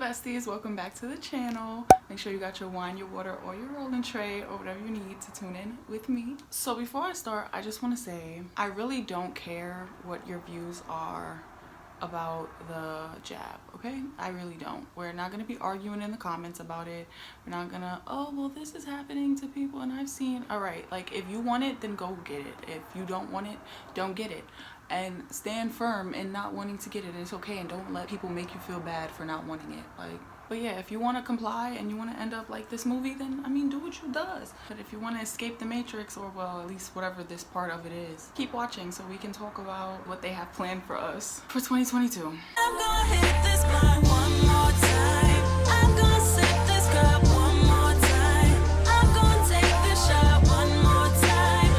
besties, welcome back to the channel. Make sure you got your wine, your water, or your rolling tray, or whatever you need to tune in with me. So before I start, I just want to say I really don't care what your views are about the jab, okay? I really don't. We're not gonna be arguing in the comments about it. We're not gonna, oh well, this is happening to people and I've seen. All right, like if you want it, then go get it. If you don't want it, don't get it. And stand firm in not wanting to get it. It's okay, and don't let people make you feel bad for not wanting it. Like, but yeah, if you want to comply and you want to end up like this movie, then I mean, do what you does. But if you want to escape the matrix, or well, at least whatever this part of it is, keep watching so we can talk about what they have planned for us for 2022. I'm gonna hit this block one more time. I'm gonna sip this cup one more time. I'm gonna take this shot one more time.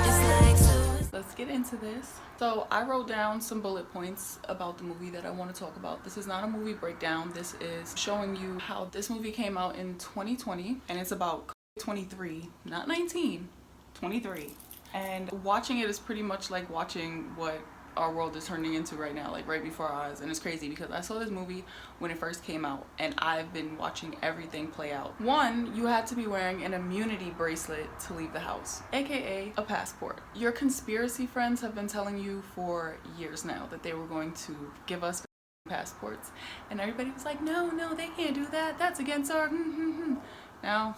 It's like so. Let's get into this. So I wrote down some bullet points about the movie that I want to talk about. This is not a movie breakdown. This is showing you how this movie came out in 2020, and it's about 23, not 19, 23. And watching it is pretty much like watching what our world is turning into right now, like right before our eyes. And it's crazy because I saw this movie when it first came out, and I've been watching everything play out. One, you had to be wearing an immunity bracelet to leave the house, aka a passport. Your conspiracy friends have been telling you for years now that they were going to give us passports, and everybody was like, no, they can't do that, that's against our Now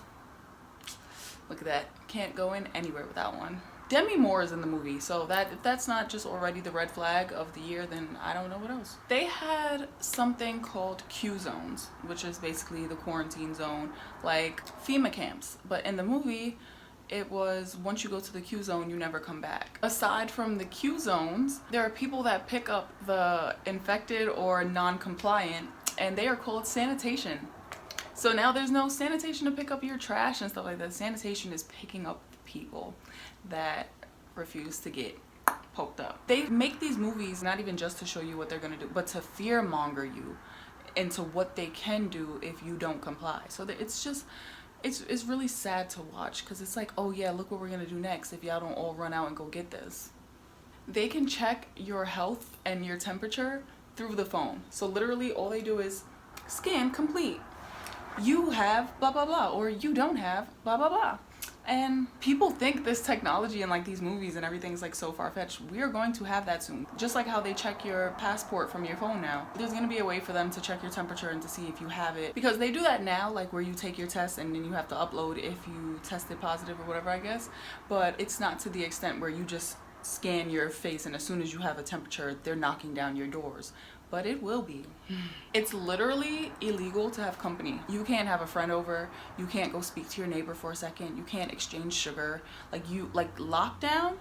look at that, can't go in anywhere without one. Demi Moore is in the movie, so that if that's not just already the red flag of the year, then I don't know what else. They had something called Q zones, which is basically the quarantine zone, like FEMA camps. But in the movie, it was once you go to the Q zone, you never come back. Aside from the Q zones, there are people that pick up the infected or non-compliant, and they are called sanitation. So now there's no sanitation to pick up your trash and stuff like that. Sanitation is picking up people that refuse to get poked up. They make these movies not even just to show you what they're gonna do, but to fear monger you into what they can do if you don't comply. So it's just, it's really sad to watch, because it's like, oh yeah, look what we're gonna do next if y'all don't all run out and go get this. They can check your health and your temperature through the phone. So literally all they do is scan complete. You have blah blah blah, or you don't have blah blah blah. And people think this technology and like these movies and everything's like so far-fetched. We are going to have that soon. Just like how they check your passport from your phone now. There's going to be a way for them to check your temperature and to see if you have it. Because they do that now, like where you take your test and then you have to upload if you tested positive or whatever, I guess. But it's not to the extent where you just scan your face and as soon as you have a temperature, they're knocking down your doors. But it will be. It's literally illegal to have company. You can't have a friend over. You can't go speak to your neighbor for a second. You can't exchange sugar. Like lockdown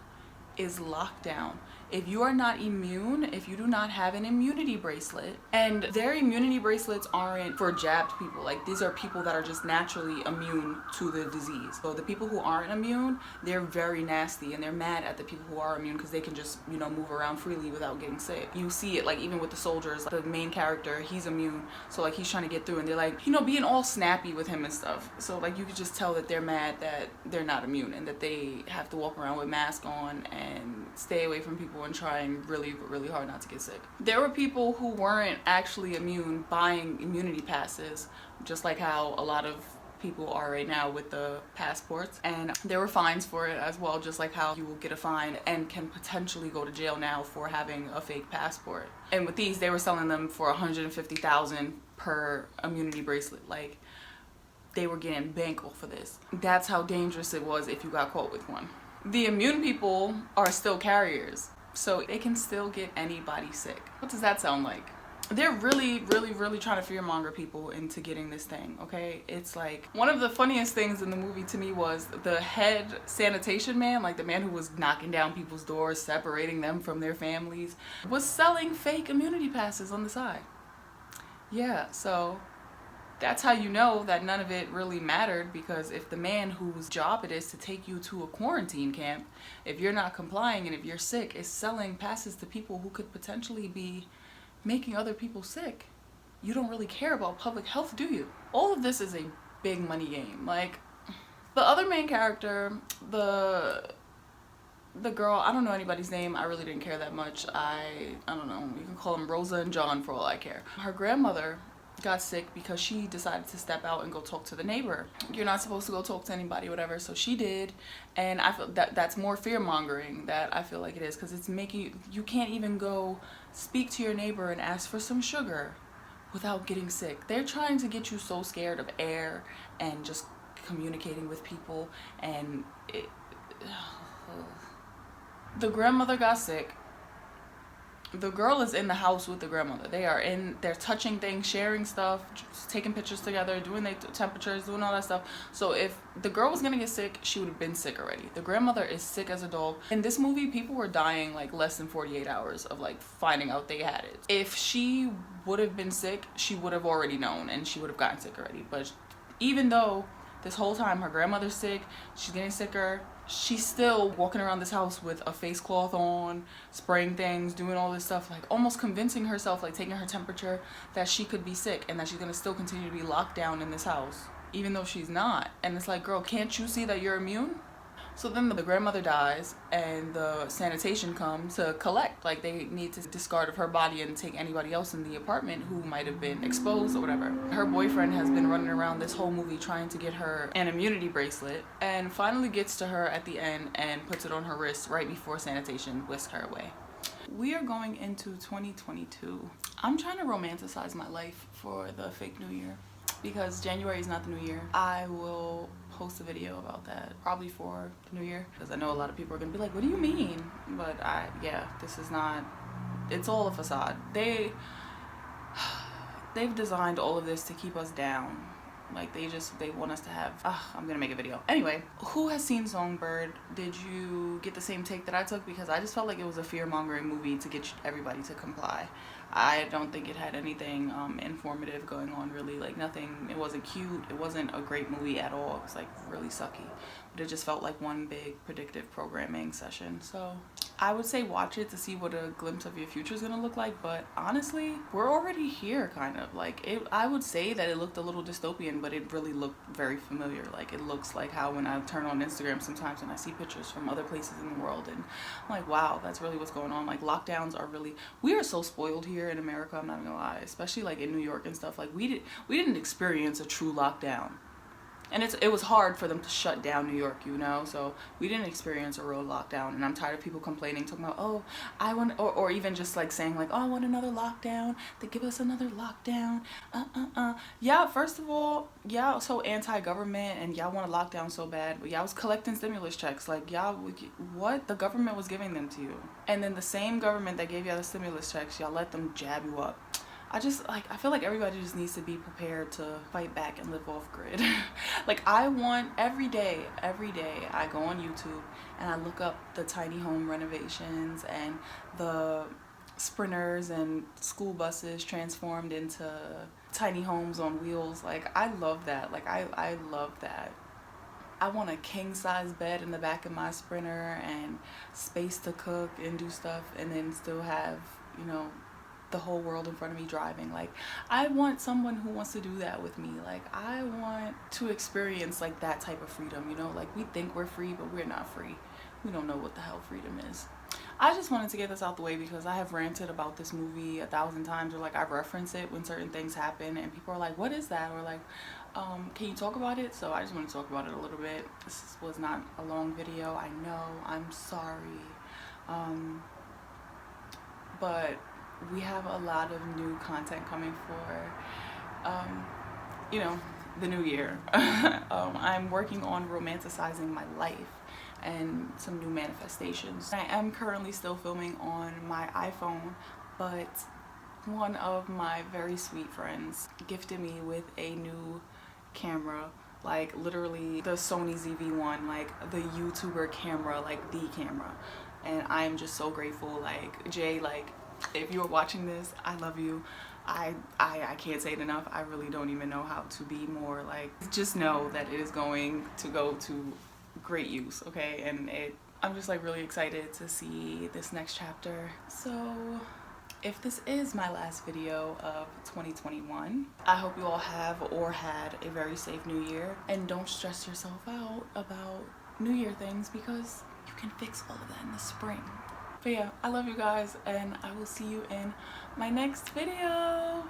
is lockdown. If you are not immune, if you do not have an immunity bracelet, and their immunity bracelets aren't for jabbed people, like these are people that are just naturally immune to the disease. So the people who aren't immune, they're very nasty, and they're mad at the people who are immune because they can just, you know, move around freely without getting sick. You see it like even with the soldiers, like the main character, he's immune, so like he's trying to get through, and they're like, you know, being all snappy with him and stuff. So like you could just tell that they're mad that they're not immune and that they have to walk around with masks on and stay away from people and trying really hard not to get sick. There were people who weren't actually immune buying immunity passes, just like how a lot of people are right now with the passports, and there were fines for it as well, just like how you will get a fine and can potentially go to jail now for having a fake passport. And with these, they were selling them for $150,000 per immunity bracelet. Like they were getting bank off of this. That's how dangerous it was if you got caught with one. The immune people are still carriers, so they can still get anybody sick. What does that sound like? They're really trying to fearmonger people into getting this thing, okay? It's like, one of the funniest things in the movie to me was the head sanitation man, like the man who was knocking down people's doors, separating them from their families, was selling fake immunity passes on the side. Yeah, so that's how you know that none of it really mattered, because if the man whose job it is to take you to a quarantine camp, if you're not complying and if you're sick, is selling passes to people who could potentially be making other people sick, you don't really care about public health, do you? All of this is a big money game. Like the other main character, the girl, I don't know anybody's name. I really didn't care that much. I don't know, you can call them Rosa and John for all I care. Her grandmother got sick because she decided to step out and go talk to the neighbor. You're not supposed to go talk to anybody, whatever, so she did. And I feel that that's more fear-mongering, that I feel like it is, because it's making you can't even go speak to your neighbor and ask for some sugar without getting sick. They're trying to get you so scared of air and just communicating with people, and the grandmother got sick. The girl is in the house with the grandmother. They're touching things, sharing stuff, taking pictures together, doing their temperatures, doing all that stuff. So if the girl was gonna get sick, she would have been sick already. The grandmother is sick as a dog. In this movie, people were dying like less than 48 hours of like finding out they had it. If she would have been sick, she would have already known and she would have gotten sick already. But even though this whole time her grandmother's sick, she's getting sicker, she's still walking around this house with a face cloth on, spraying things, doing all this stuff, like almost convincing herself, like taking her temperature, that she could be sick and that she's gonna still continue to be locked down in this house, even though she's not. And it's like, girl, can't you see that you're immune? So then the grandmother dies and the sanitation comes to collect. Like, they need to discard of her body and take anybody else in the apartment who might have been exposed or whatever. Her boyfriend has been running around this whole movie trying to get her an immunity bracelet, and finally gets to her at the end and puts it on her wrist right before sanitation whisks her away. We are going into 2022. I'm trying to romanticize my life for the fake New Year, because January is not the New Year. I will post a video about that probably for the New Year, because I know a lot of people are gonna be like, what do you mean? But yeah, this is not, it's all a facade. They've designed all of this to keep us down. Like, they want us to have, I'm gonna make a video. Anyway, who has seen Songbird? Did you get the same take that I took? Because I just felt like it was a fear-mongering movie to get everybody to comply. I don't think it had anything informative going on, really. Like, nothing. It wasn't cute. It wasn't a great movie at all. It was like really sucky. But it just felt like one big predictive programming session. So I would say watch it to see what a glimpse of your future is gonna look like. But honestly, we're already here, kind of. Like, I would say that it looked a little dystopian, but it really looked very familiar. Like, it looks like how when I turn on Instagram sometimes and I see pictures from other places in the world, and I'm like, wow, that's really what's going on. Like, lockdowns are really, we are so spoiled here in America, I'm not gonna lie, especially like in New York and stuff. Like, we didn't experience a true lockdown. And it was hard for them to shut down New York, you know? So we didn't experience a real lockdown. And I'm tired of people complaining, talking about, oh, I want, or even just like saying like, oh, I want another lockdown. They give us another lockdown. Yeah, first of all, y'all so anti-government and y'all want a lockdown so bad. But y'all was collecting stimulus checks. Like, y'all, what? The government was giving them to you. And then the same government that gave y'all the stimulus checks, y'all let them jab you up. I feel like everybody just needs to be prepared to fight back and live off grid. Like, I want every day I go on YouTube and I look up the tiny home renovations and the sprinters and school buses transformed into tiny homes on wheels. Like, I love that. Like, I love that. I want a king-size bed in the back of my Sprinter and space to cook and do stuff, and then still have, you know, the whole world in front of me driving. Like, I want someone who wants to do that with me. Like, I want to experience like that type of freedom, you know? Like, we think we're free, but we're not free. We don't know what the hell freedom is. I just wanted to get this out the way because I have ranted about this movie 1,000 times, or like I reference it when certain things happen and people are like, what is that? Or like, can you talk about it? So I just want to talk about it a little bit. This was not a long video, I know, I'm sorry. But we have a lot of new content coming for, you know, the new year. I'm working on romanticizing my life and some new manifestations. I am currently still filming on my iPhone, but one of my very sweet friends gifted me with a new camera, like literally the Sony ZV-1, like the YouTuber camera, like the camera. And I am just so grateful. Like, Jay, like, if you're watching this, I love you. I can't say it enough. I really don't even know how to be more, like, just know that it is going to go to great use, okay? And I'm just like really excited to see this next chapter. So if this is my last video of 2021, I hope you all have or had a very safe new year, and don't stress yourself out about New Year things, because you can fix all of that in the spring. But yeah, I love you guys, and I will see you in my next video.